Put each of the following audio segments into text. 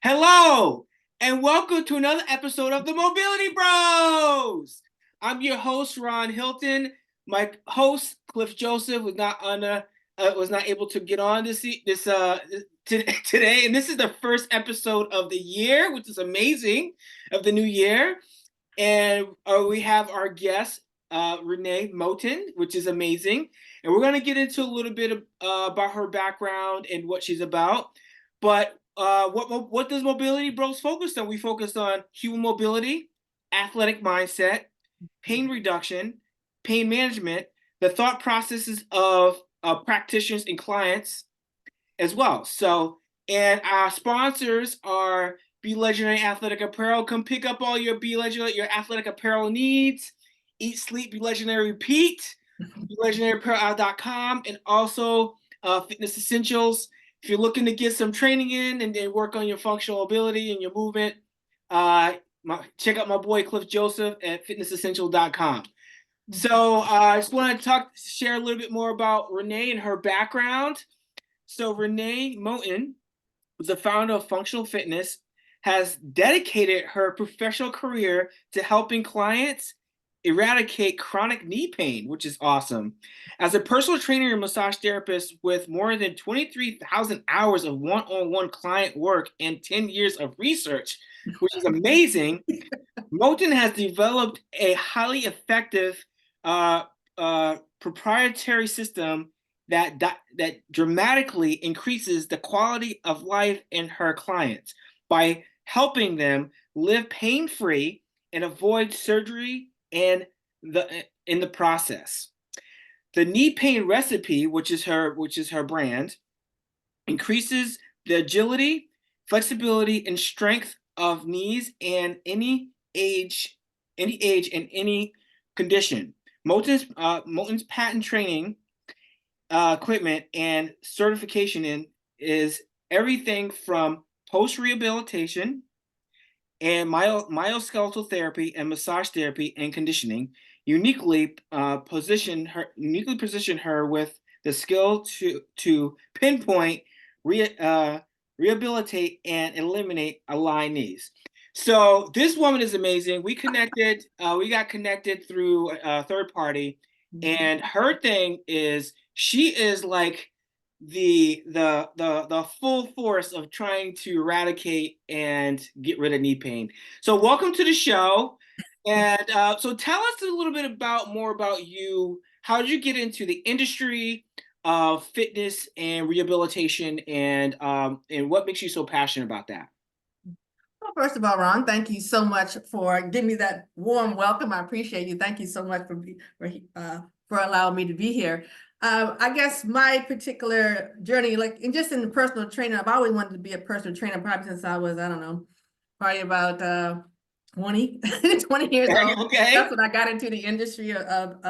Hello, and welcome to another episode of the Mobility Bros. I'm your host, Ron Hylton. My host, Clif Joseph, was not able to get on today, and this is the first episode of the year, which is amazing, of the new year. And we have our guest, Renee Moten, which is amazing. And we're going to get into a little bit about her background and what she's about. But what does Mobility Bros focus on? We focus on human mobility, athletic mindset, pain reduction, pain management, the thought processes of practitioners and clients as well. So, and our sponsors are Be Legendary Athletic Apparel. Come pick up all your Be Legendary, your athletic apparel needs. Eat, sleep, Be Legendary, repeat. BeLegendaryApparel.com, and also Fitness Essentials. If you're looking to get some training in and then work on your functional ability and your movement, check out my boy Clif Joseph at FitnessEssential.com. So I just want to share a little bit more about Renee and her background. So Renee Moten, who's the founder of Functional Fitness, has dedicated her professional career to helping clients eradicate chronic knee pain, which is awesome. As a personal trainer and massage therapist with more than 23,000 hours of one-on-one client work and 10 years of research, which is amazing, Moten has developed a highly effective proprietary system that dramatically increases the quality of life in her clients by helping them live pain-free and avoid surgery and in the process. The knee pain recipe, which is her brand, increases the agility, flexibility, and strength of knees and any age and any condition. Moten's patent training equipment and certification is everything from post-rehabilitation and myoskeletal therapy and massage therapy and conditioning, uniquely position her with the skill to pinpoint, rehabilitate, and eliminate aligned knees. So this woman is amazing. We got connected through a third party, and her thing is she is like the full force of trying to eradicate and get rid of knee pain. So welcome to the show. And so tell us a little bit more about you. How did you get into the industry of fitness and rehabilitation, and what makes you so passionate about that? Well, first of all, Ron, thank you so much for giving me that warm welcome. I appreciate you. Thank you so much for allowing me to be here. I guess my particular journey, in the personal training, I've always wanted to be a personal trainer, probably since I was, I don't know, probably about 20 years old. Okay. That's when I got into the industry of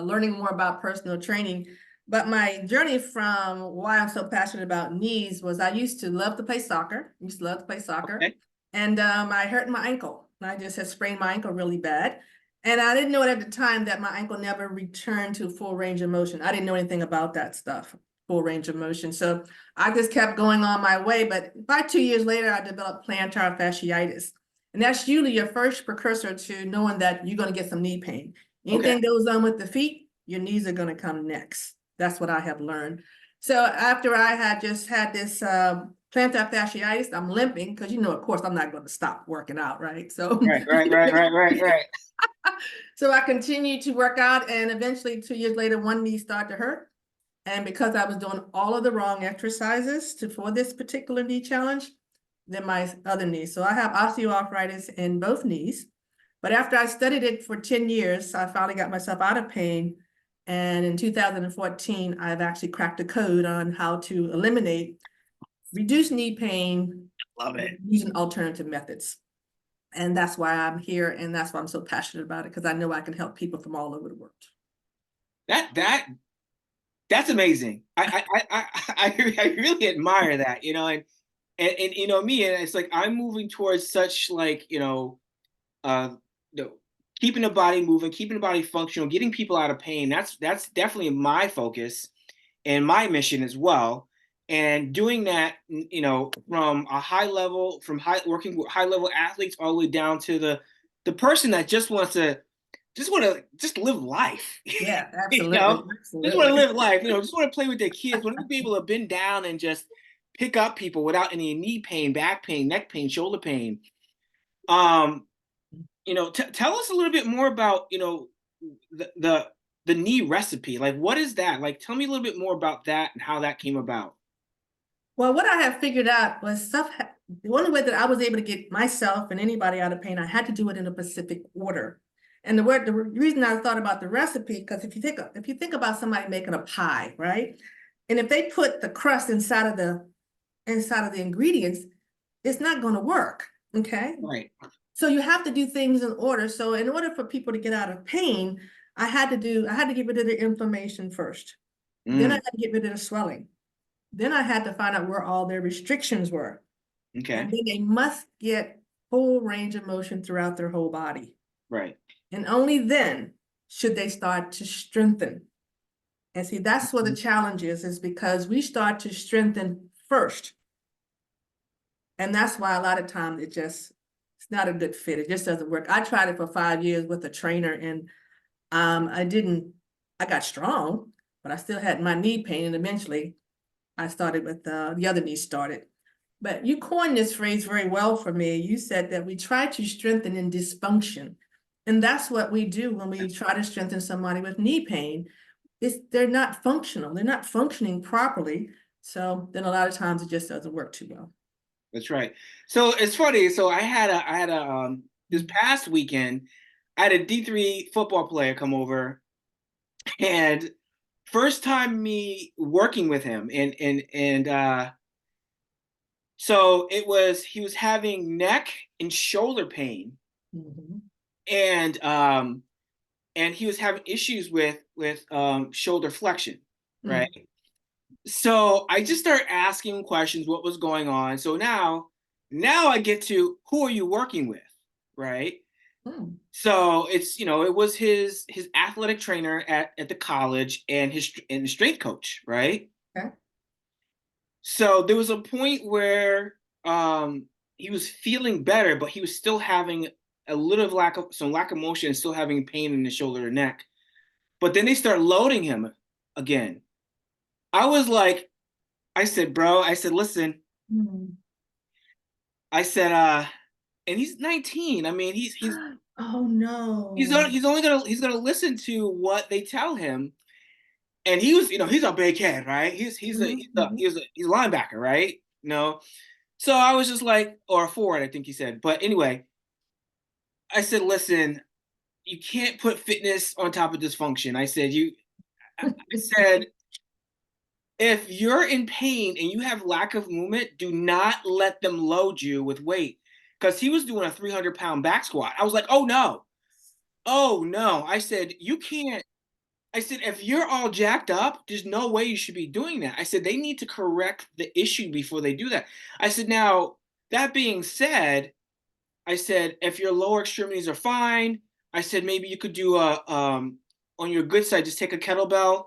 learning more about personal training. But my journey from why I'm so passionate about knees was I used to love to play soccer. Okay. And I hurt my ankle. I just had sprained my ankle really bad. And I didn't know it at the time that my ankle never returned to full range of motion. I didn't know anything about that stuff, full range of motion. So I just kept going on my way. But about 2 years later, I developed plantar fasciitis. And that's usually your first precursor to knowing that you're going to get some knee pain. Anything goes on with the feet, your knees are going to come next. That's what I have learned. So after I had just had this plantar fasciitis, I'm limping because, of course, I'm not going to stop working out, right? So Right. So I continued to work out, and eventually 2 years later, one knee started to hurt. And because I was doing all of the wrong exercises for this particular knee challenge, then my other knee. So I have osteoarthritis in both knees. But after I studied it for 10 years, I finally got myself out of pain. And in 2014, I've actually cracked a code on how to reduce knee pain. Love it. Using alternative methods. And that's why I'm here, and that's why I'm so passionate about it, because I know I can help people from all over the world. That's amazing. I really admire that, and me, and it's like I'm moving towards such keeping the body moving, keeping the body functional, getting people out of pain. That's definitely my focus and my mission as well. And doing that, you know, from a high level, working with high level athletes all the way down to the person that just wants to just live life. Yeah, You absolutely, know, just want to absolutely. live life. You know, just want to play with their kids. Want to be able to bend down and just pick up people without any knee pain, back pain, neck pain, shoulder pain. Um, you know, tell us a little bit more about, you know, the knee recipe. Like, what is that? Like, tell me a little bit more about that and how that came about. Well, what I have figured out was the only way that I was able to get myself and anybody out of pain, I had to do it in a specific order. And the reason I thought about the recipe, because if you think about somebody making a pie, right? And if they put the crust inside of the ingredients, it's not going to work. Okay. Right. So you have to do things in order. So in order for people to get out of pain, I had to get rid of the inflammation first. Then I Mm, had to get rid of the swelling. Then I had to find out where all their restrictions were. okay. And then they must get full range of motion throughout their whole body. Right. And only then should they start to strengthen. And see, that's what the challenge is because we start to strengthen first. And that's why a lot of times it's not a good fit. It just doesn't work. I tried it for 5 years with a trainer and I got strong, but I still had my knee pain. And eventually I started with the other knee started. But you coined this phrase very well for me. You said that we try to strengthen in dysfunction. And that's what we do when we try to strengthen somebody with knee pain. They're not functional. They're not functioning properly. So then a lot of times it just doesn't work too well. That's right. So it's funny. So I had a this past weekend, I had a D3 football player come over, and first time me working with him, and so he was having neck and shoulder pain, Mhm. and he was having issues with shoulder flexion, right? Mm. So I just started asking questions, what was going on. So now I get to, who are you working with, right? Mm. So it's, you know, it was his athletic trainer at the college and his strength coach, right? Okay. So there was a point where he was feeling better, but he was still having a little of lack of motion and still having pain in the shoulder and neck. But then they start loading him again. I was like, I said, bro, I said, listen, Mm. I said, and he's 19. I mean, Oh no. he's gonna listen to what they tell him. And he was, you know, he's a big kid, right? Mhm, mhm. He's a linebacker, right? You know, so I was just like, or a forward, I think he said. But anyway, I said, listen, you can't put fitness on top of dysfunction. I said, if you're in pain and you have lack of movement, do not let them load you with weight. Because he was doing a 300-pound back squat. I was like, oh no, oh no. I said, you can't. I said, if you're all jacked up, there's no way you should be doing that. I said, they need to correct the issue before they do that. I said, now, that being said, I said, if your lower extremities are fine, I said, maybe you could do on your good side, just take a kettlebell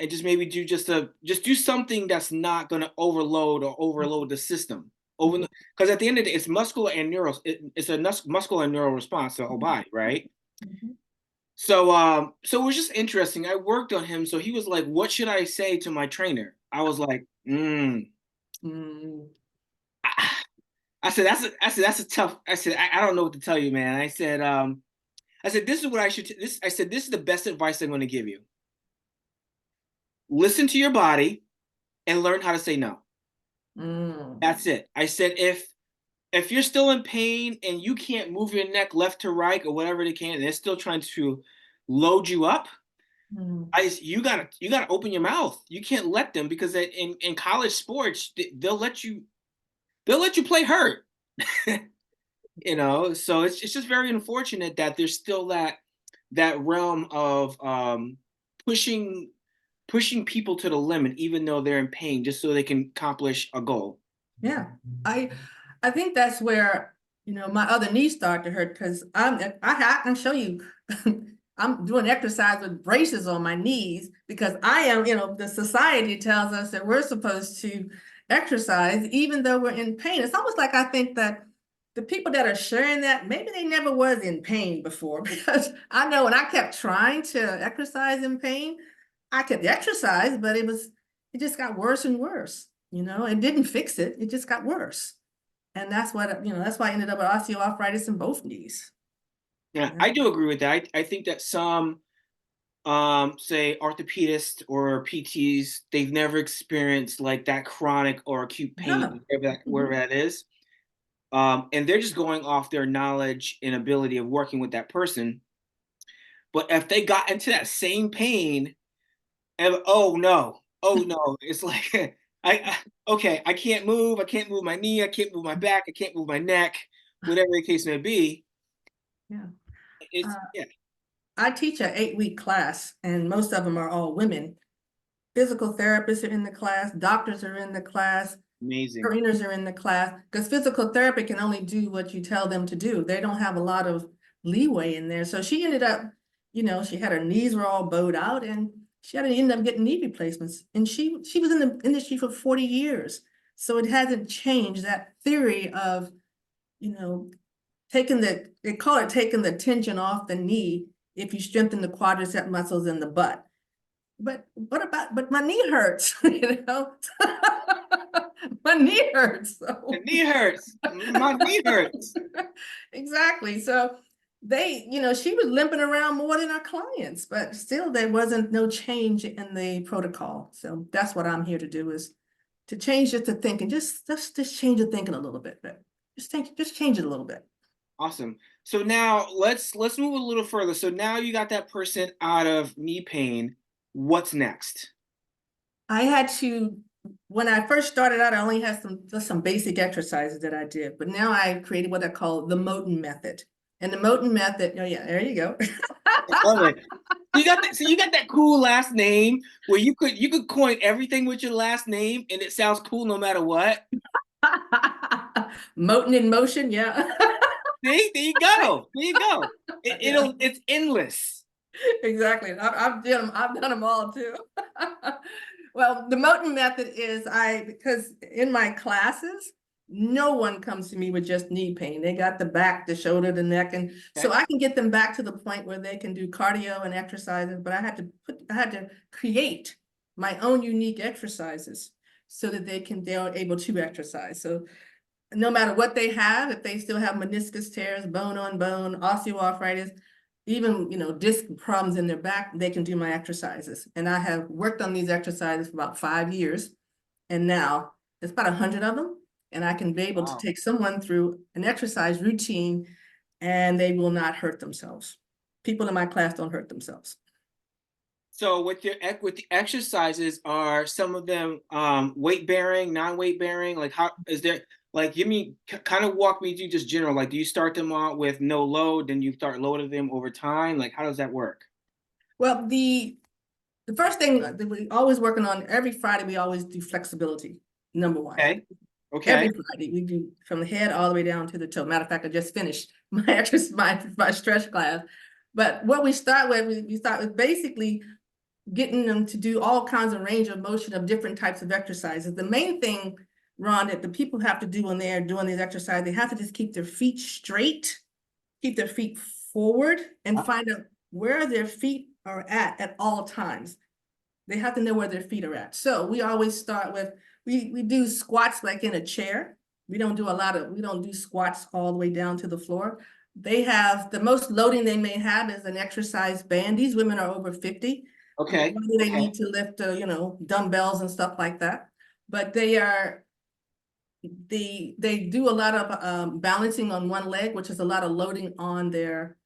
and just maybe just do something that's not going to overload the system. Over, because at the end of the day, it's muscular and neural. It's a muscular and neural response to the whole body, right? Mhm. So it was just interesting. I worked on him, so he was like, "What should I say to my trainer?" I was like, Mm. I said, that's a tough. I said, I don't know what to tell you, man. I said, this is what I should. I said, this is the best advice I'm going to give you. Listen to your body and learn how to say no. Mm. That's it. I said, if you're still in pain and you can't move your neck left to right or whatever they can, and they're still trying to load you up, Mm. you gotta open your mouth. You can't let them, because in college sports they'll let you play hurt. You know, so it's just very unfortunate that there's still that realm of pushing people to the limit, even though they're in pain, just so they can accomplish a goal. Yeah, I I think that's where my other knee started to hurt because I can show you I'm doing exercise with braces on my knees because I am, the society tells us that we're supposed to exercise even though we're in pain. It's almost like I think that the people that are sharing that, maybe they never was in pain before, because I know when I kept trying to exercise in pain, I could exercise, but it just got worse and worse. It didn't fix it. It just got worse. And that's that's why I ended up with osteoarthritis in both knees. Yeah, I do agree with that. I think that some say orthopedists or PTs, they've never experienced like that chronic or acute pain, wherever that is. And they're just going off their knowledge and ability of working with that person. But if they got into that same pain, and oh no, it's like I can't move my knee, I can't move my back, I can't move my neck, whatever the case may be. Yeah. It's I teach an 8-week class, and most of them are all women. Physical therapists are in the class, doctors are in the class, amazing. trainers are in the class, because physical therapy can only do what you tell them to do. They don't have a lot of leeway in there. So she ended up, she had her knees were all bowed out, and she had to end up getting knee replacements. And she was in the industry for 40 years. So it hasn't changed that theory of, they call it taking the tension off the knee if you strengthen the quadricep muscles in the butt. But but my knee hurts, my knee hurts. So. My knee hurts. My knee hurts. Exactly. So she was limping around more than our clients, but still there wasn't no change in the protocol. So that's what I'm here to do, is to change just the thinking, just change the thinking a little bit, but just change it a little bit. Awesome. So now let's move a little further. So now you got that person out of knee pain. What's next? I had to, when I first started out, I only had just some basic exercises that I did, but now I created what I call the Moten method. And the Moten method, oh yeah, there you go. I love it. You got that cool last name where you could coin everything with your last name and it sounds cool no matter what. Moten in motion, yeah. See, there you go. There you go. It's endless. Exactly. I've done them all too. Well, the Moten method is because in my classes, no one comes to me with just knee pain. They got the back, the shoulder, the neck, and so I can get them back to the point where they can do cardio and exercises. But I had to create my own unique exercises so that they are able to exercise. So no matter what they have, if they still have meniscus tears, bone on bone, osteoarthritis, even disc problems in their back, they can do my exercises. And I have worked on these exercises for about 5 years, and now it's about 100 of them, and I can be able to take someone through an exercise routine and they will not hurt themselves. People in my class don't hurt themselves. So with the exercises, are some of them weight bearing, non-weight bearing? Like how is there, like give me kind of walk me through just general, like do you start them out with no load, then you start loading them over time? Like how does that work? Well, the first thing that we always working on, every Friday, we always do flexibility, number one. Okay. Every Friday, we do from the head all the way down to the toe. Matter of fact, I just finished my stretch class. But what we start with, we start with basically getting them to do all kinds of range of motion of different types of exercises. The main thing, Ron, that the people have to do when they're doing these exercises, they have to just keep their feet straight, keep their feet forward, and find out where their feet are at all times. They have to know where their feet are at. So we always start with, we do squats like in a chair. We don't do squats all the way down to the floor. They have, the most loading they may have is an exercise band. These women are over 50. Okay. Why do they need to lift, dumbbells and stuff like that? But they do a lot of balancing on one leg, which is a lot of loading on their,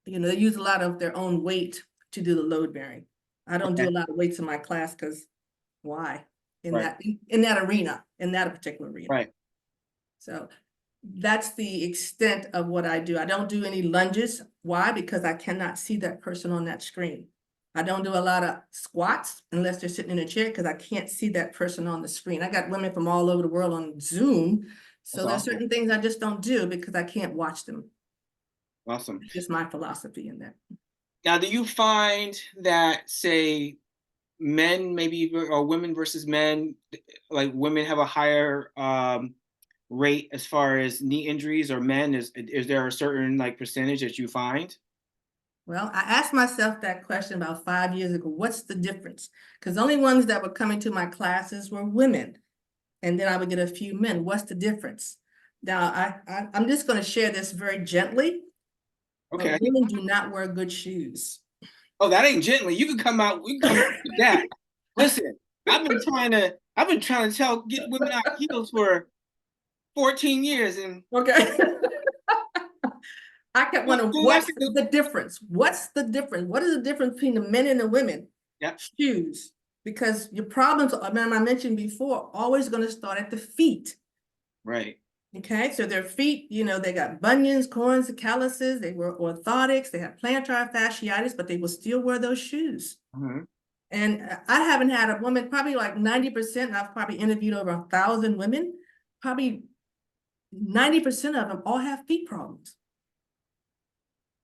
they use a lot of their own weight to do the load bearing. I don't do a lot of weights in my class because why? In that arena, in that particular arena. Right. So that's the extent of what I do. I don't do any lunges. Why? Because I cannot see that person on that screen. I don't do a lot of squats unless they're sitting in a chair because I can't see that person on the screen. I got women from all over the world on Zoom. So there's certain things I just don't do because I can't watch them. Awesome. It's just my philosophy in that. Now, do you find that, say, men maybe or women versus men, like women have a higher rate as far as knee injuries, or men? Is there a certain like percentage that you find? Well, I asked myself that question about 5 years ago. What's the difference? Because the only ones that were coming to my classes were women. And then I would get a few men. What's the difference? Now, I'm just going to share this very gently, but Okay. women do not wear good shoes. Oh, that ain't gently. You can come out. We can come out with that. Listen, I've been trying to get women out of heels for 14 years, and Okay. I kept wondering, I what's can do. the difference? What's the difference? What is the difference between the men and the women? Yeah, Shoes. Because your problems, I mentioned before, always going to start at the feet. right. Okay, so their feet, they got bunions, corns, calluses, they were orthotics, they have plantar fasciitis, but they will still wear those shoes. Mhm. And I haven't had a woman, probably like 90%, I've probably interviewed over 1,000 women, probably 90% of them all have feet problems.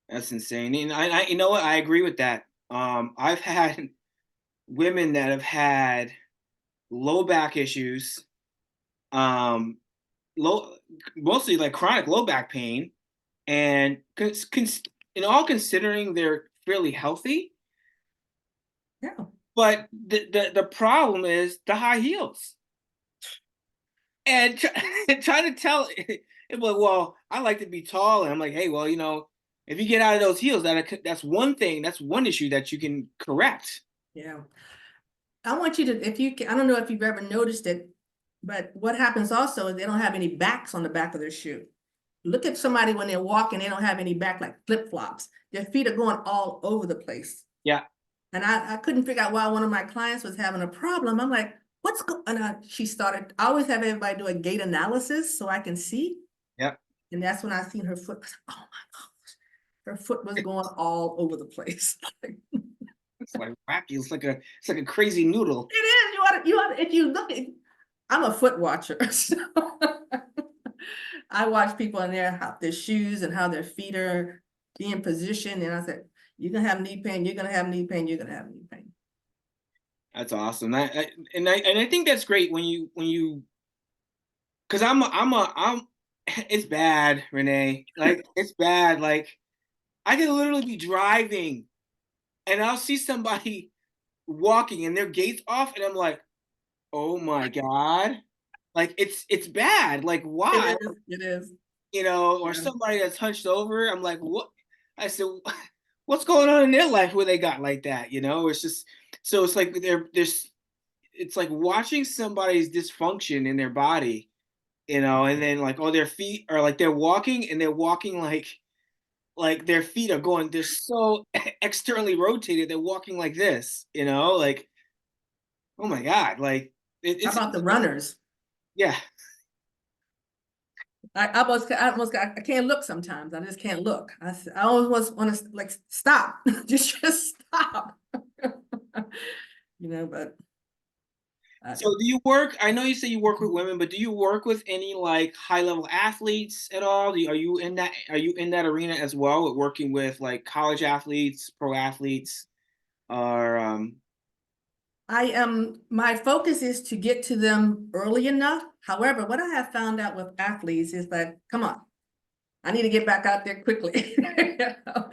That's insane. And you know what? I agree with that. I've had women that have had low back issues, um, low, mostly like chronic low back pain, and in all considering they're fairly healthy, Yeah. but the problem is the high heels, and trying to tell it, well, I like to be tall, and I'm like, hey, well, if you get out of those heels, that's one thing, that's one issue that you can correct. Yeah. I want you to, if you can, I don't know if you've ever noticed it, but what happens also is they don't have any backs on the back of their shoe. Look at somebody when they're walking, they don't have any back, like flip-flops. Their feet are going all over the place. Yeah, And I couldn't figure out why one of my clients was having a problem. I'm like, she started, I always have everybody do a gait analysis so I can see. yeah. And that's when I seen her foot. I was like, oh my gosh, her foot was going all over the place. It's like wacky. It's like a crazy noodle. It is. If you look at, I'm a foot watcher. So I watch people in their shoes and how their feet are being positioned. And I said, you're going to have knee pain. You're going to have knee pain. You're going to have knee pain. That's awesome. And I think that's great when you because I'm it's bad, Renee. Like it's bad. Like I can literally be driving and I'll see somebody walking and their gait's off, and I'm like, oh my God. Like it's bad. Like It why? is. It is. Or Yeah. somebody that's hunched over. I'm like, what? I said, what's going on in their life where they got like that? It's just so it's like there's it's like watching somebody's dysfunction in their body, and then like, oh, their feet are like they're walking and they're walking like their feet are going, they're so externally rotated, they're walking like this, like, oh my God, like How it's about the runners? yeah. I can't look sometimes. I just can't look. I always want to like stop, just stop. But So do you work? I know you say you work with women, but do you work with any like high level athletes at all? Are you in that arena as well, with working with like college athletes, pro athletes, or my focus is to get to them early enough. However, what I have found out with athletes is that, come on, I need to get back out there quickly.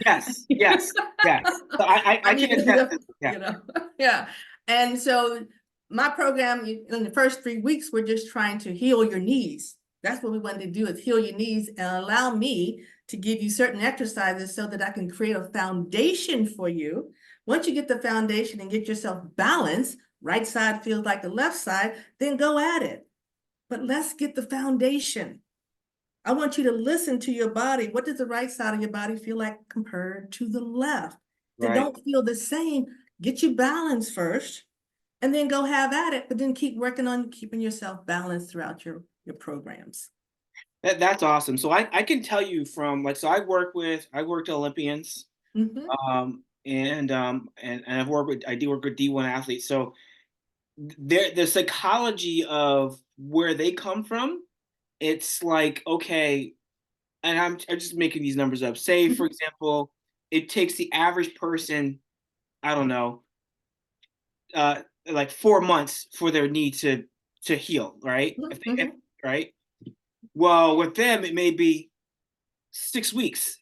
yes, yes, yes. So I I need can to, attest to that. Yeah. yeah. And so my program in the first 3 weeks, we're just trying to heal your knees. That's what we wanted to do, is heal your knees and allow me to give you certain exercises so that I can create a foundation for you. Once you get the foundation and get yourself balanced, right side feels like the left side, then go at it. But let's get the foundation. I want you to listen to your body. What does the right side of your body feel like compared to the left? They Right. don't feel the same. Get you balanced first, and then go have at it, but then keep working on keeping yourself balanced throughout your programs. That's awesome. So I can tell you from like, so I worked Olympians, Mhm. and I do work with D1 athletes. So the psychology of where they come from, it's like, okay, and I'm just making these numbers up. Say, for example, it takes the average person, I don't know, like 4 months for their knee to heal, right? Mhm. Right. Well, with them, it may be 6 weeks.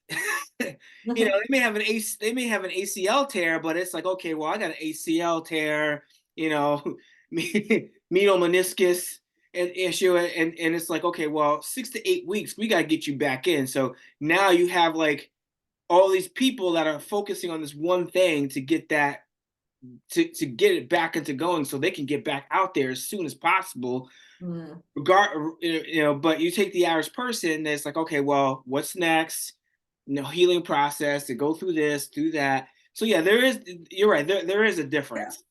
You know, Mhm. they may have an ACL tear, but it's like, okay, well, I got an ACL tear, you know, medial meniscus and issue, and it's like, okay, well, 6 to 8 weeks, we got to get you back in. So now you have like all these people that are focusing on this one thing to get that to get it back into going, so they can get back out there as soon as possible. Mm. But you take the average person that's like, okay, well, what's next? Healing process to go through this, through that. So yeah, you're right. There is a Yeah. difference.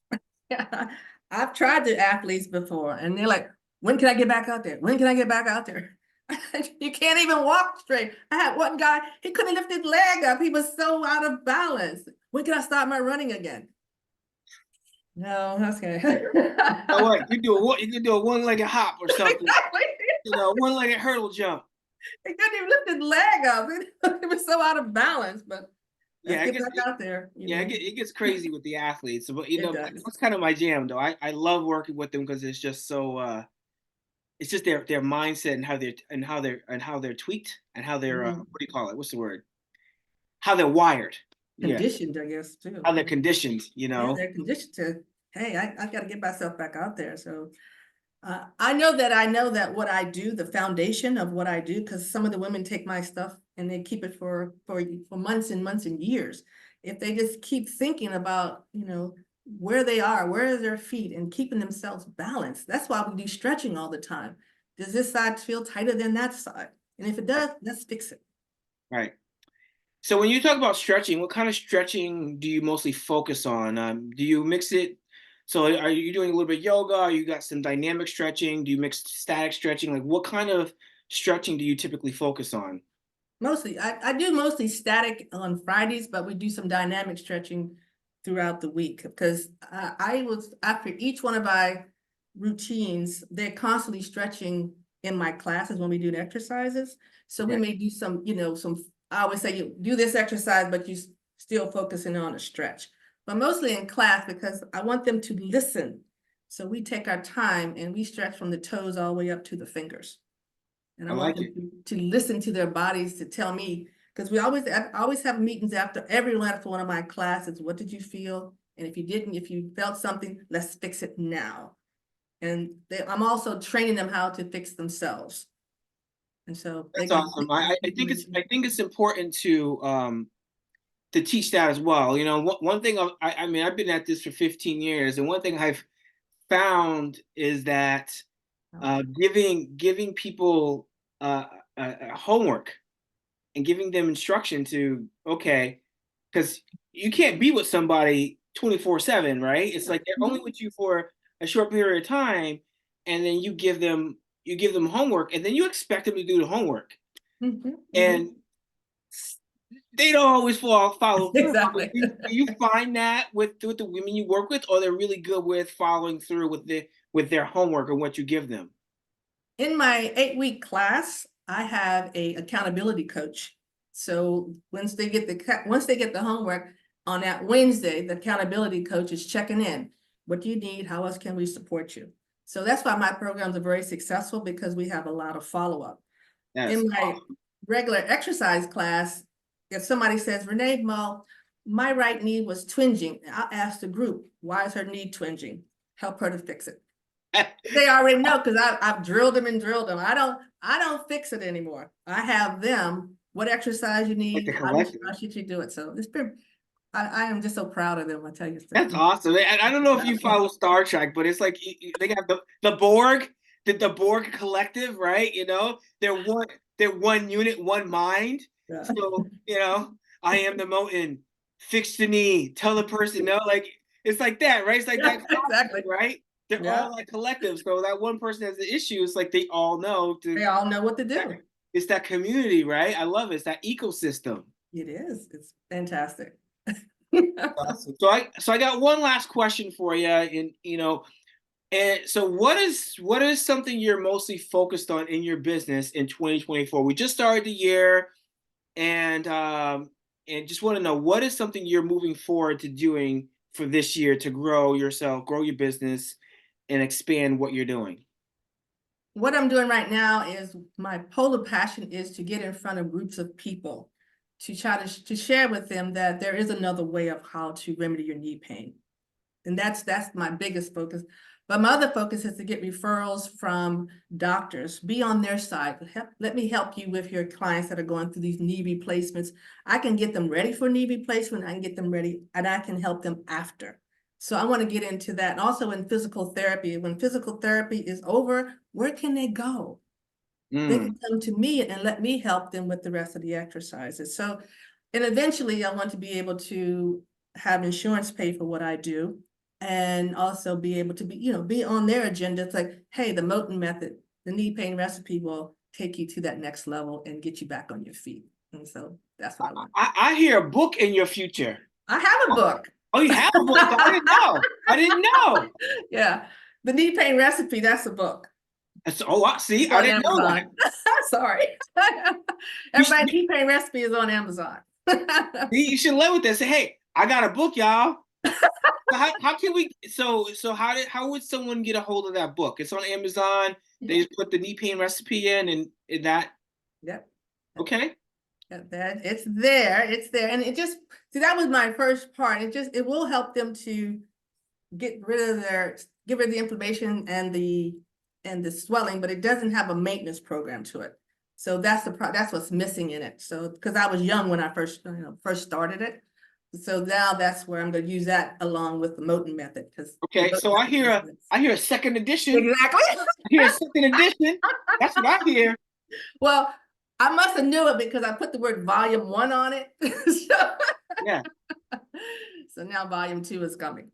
Yeah. I've tried the athletes before, and they're like, when can I get back out there? When can I get back out there? You can't even walk straight. I had one guy, he couldn't lift his leg up. He was so out of balance. When can I start my running again? No, okay. So what you can do a one-legged hop or something, Exactly. one-legged hurdle jump. He couldn't even lift his leg up. He was so out of balance, but let's Yeah, get back out there, it gets crazy with the athletes. But It does. that's kind of my jam, though. I love working with them because it's just so it's just their mindset and how they're tweaked and how they're Mhm. what do you call it? What's the word? How they're wired. Yeah, Conditioned, I guess, too. how they're conditioned. Yeah, they're conditioned to, hey, I got to get myself back out there. So I know that what I do, the foundation of what I do, because some of the women take my stuff and they keep it for months and months and years. If they just keep thinking about, where they are, where are their feet, and keeping themselves balanced. That's why we do stretching all the time. Does this side feel tighter than that side? And if it does, let's fix it. Right. So when you talk about stretching, what kind of stretching do you mostly focus on? Do you mix it? So are you doing a little bit of yoga? Or you got some dynamic stretching? Do you mix static stretching? Like what kind of stretching do you typically focus on? Mostly, I do mostly static on Fridays, but we do some dynamic stretching throughout the week because I was after each one of my routines, they're constantly stretching in my classes when we do the exercises. So we Okay. may do some, I always say you do this exercise, but you still focusing on a stretch. But mostly in class because I want them to listen. So we take our time and we stretch from the toes all the way up to the fingers. And I I want like them it. to listen to their bodies to tell me, because I always have meetings after one of my classes. What did you feel? And if you felt something, let's fix it now. And I'm also training them how to fix themselves. And so they That's can awesome. get I information. think it's important to teach that as well. One thing I mean, I've been at this for 15 years, and one thing I've found is that giving people homework and giving them instruction to, okay, because you can't be with somebody 24/7, right? It's like they're only Mhm. with you for a short period of time, and then you give them homework, and then you expect them to do the homework, Mhm. and Mhm. they don't always follow through. Exactly. Do you find that with the women you work with, or they're really good with following through with their homework or what you give them? In my 8-week class, I have a accountability coach. So once they get the homework on that Wednesday, the accountability coach is checking in. What do you need? How else can we support you? So that's why my programs are very successful because we have a lot of follow-up. Yes. In my regular exercise class, if somebody says, Renee, my right knee was twinging, I'll ask the group, why is her knee twinging? Help her to fix it. They already know because I've drilled them and drilled them. I don't fix it anymore. I have them. What exercise you Like the need? collective. How should you do it? So it's been. I am just so proud of them. I tell you. That's awesome. And I don't know if you follow Star Trek, but it's like they got the Borg, the Borg collective, right? They're one unit, one mind. Yeah. So, I am the Moten, fix the knee, tell the person no, like it's like that, right? It's like Yeah, that exactly. concept, right? They're Yeah, all like collective. So that one person has the issue, it's like they all know they all know what to that do. it's that community, right? I love it. It's that ecosystem. It is. It's fantastic. Awesome. So I got one last question for you, and so what is something you're mostly focused on in your business in 2024? We just started the year, and and just want to know, what is something you're moving forward to doing for this year to grow yourself, grow your business, and expand what you're doing? What I'm doing right now is my polar passion is to get in front of groups of people to try to share with them that there is another way of how to remedy your knee pain. And that's my biggest focus. But my other focus is to get referrals from doctors, be on their side. Let me help you with your clients that are going through these knee replacements. I can get them ready for knee replacement. I can get them ready, and I can help them after. So I want to get into that. And also in physical therapy, when physical therapy is over, where can they go? They can come to me and let me help them with the rest of the exercises. So, and eventually I want to be able to have insurance pay for what I do, and also be able to be on their agenda. It's like, hey, the Moten method, the knee pain recipe will take you to that next level and get you back on your feet. And so that's what I want. I hear a book in your future. I have a book. Oh, you have a book? I didn't know. I didn't know. Yeah. The knee pain recipe, that's a book. Oh, I see. It's I on didn't know that. Amazon. Sorry. Everybody's knee pain recipe is on Amazon. You should live with this. Say, hey, I got a book, y'all. So how can we? So how would someone get a hold of that book? It's on Amazon. They just put the knee pain recipe in, and that. Yep. Okay. That it's there, and it just that was my first part. It will help them to get rid of the inflammation and the swelling, but it doesn't have a maintenance program to it. So that's what's missing in it. So because I was young when I first started it, so now that's where I'm going to use that along with the Moten method. Okay, so I hear a second edition. Exactly. I hear a second edition. That's what I hear. Well, I must have knew it because I put the word volume 1 on it. Yeah. So now volume 2 is coming.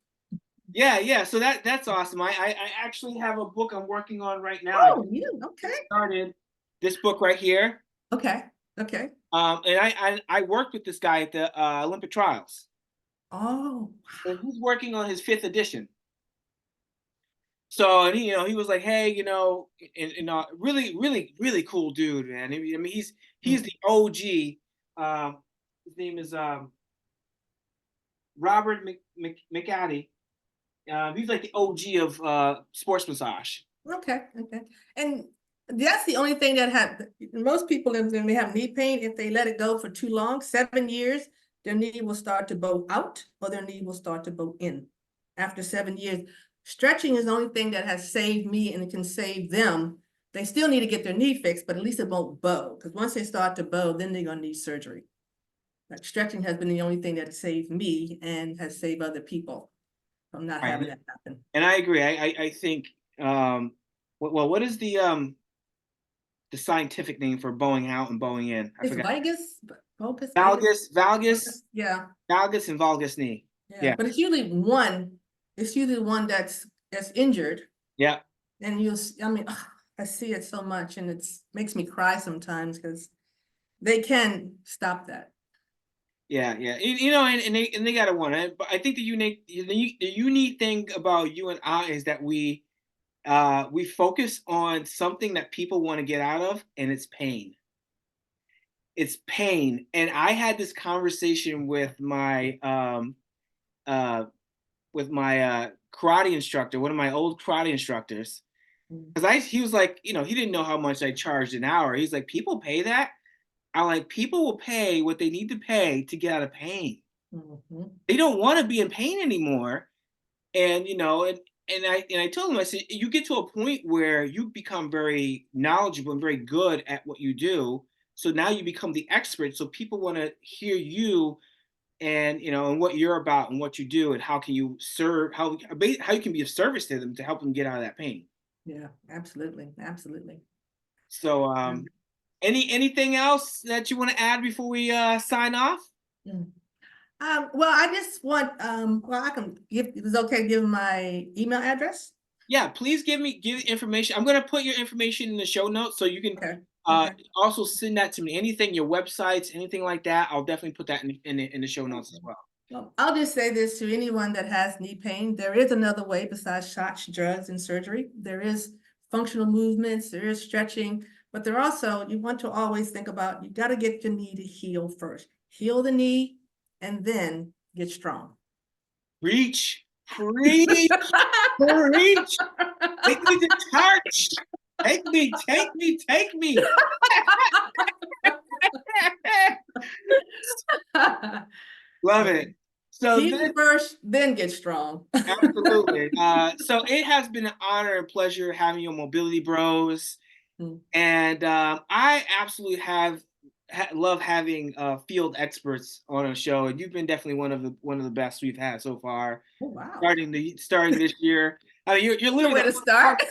Yeah. So that's awesome. I actually have a book I'm working on right now. Oh, you okay? Started this book right here. Okay. And I worked with this guy at the Olympic trials. Oh, And he's working on his 5th edition. So, and he was like, hey, really cool dude, man. I mean, he's the OG. His name is Robert McAddy. He's like the OG of sports massage. okay. And that's the only thing that most people when they have knee pain, if they let it go for too long, 7 years, their knee will start to bow out or their knee will start to bow in. After 7 years, stretching is the only thing that has saved me, and it can save them. They still need to get their knee fixed, but at least it won't bow, because once they start to bow, then they're going to need surgery. Like stretching has been the only thing that has saved me and has saved other people from not having that happen. And I agree. I think what is the scientific name for bowing out and bowing in? I forgot. Valgus. Yeah. Valgus and valgus knee. Yeah. But it's usually one. It's usually one that's injured. Yeah. And I see it so much, and it makes me cry sometimes because they can stop that. Yeah. And they gotta want it. But I think the unique thing about you and I is that we focus on something that people want to get out of, and it's pain. It's pain. And I had this conversation with my karate instructor, one of my old karate instructors, because he was like, he didn't know how much I charged an hour. He's like, people pay that? I'm like, people will pay what they need to pay to get out of pain. Mm-hmm. They don't want to be in pain anymore. And I told him, I said, you get to a point where you become very knowledgeable and very good at what you do. So now you become the expert. So people want to hear you and and what you're about and what you do and how can you serve, how you can be of service to them to help them get out of that pain. Yeah, absolutely. So anything else that you want to add before we sign off? Well, I just want I can give, is it okay to give my email address? Yeah, please give information. I'm going to put your information in the show notes so you can also send that to me. Anything, your websites, anything like that, I'll definitely put that in the show notes as well. Well, I'll just say this to anyone that has knee pain. There is another way besides shots, drugs, and surgery. There is functional movements, there is stretching, but there also, you want to always think about, you got to get your knee to heal first. heal the knee, and then get strong. Preach, preach, preach. Take me to church. Take me, take me, take me. Love it. So Heal first, then get strong. absolutely. So it has been an honor and pleasure having you on Mobility Bros. And I absolutely love having field experts on a show, and you've been definitely one of the best we've had so far. Oh, wow. Starting this year. I mean, you're literally Way to start.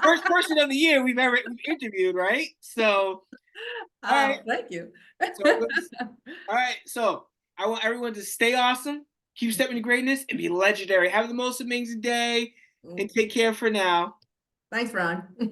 first person of the year we've interviewed, right? So, all right. Thank you. So, all right. So I want everyone to stay awesome, keep stepping to greatness, and be legendary. Have the most amazing day, and take care for now. Thanks, Ron.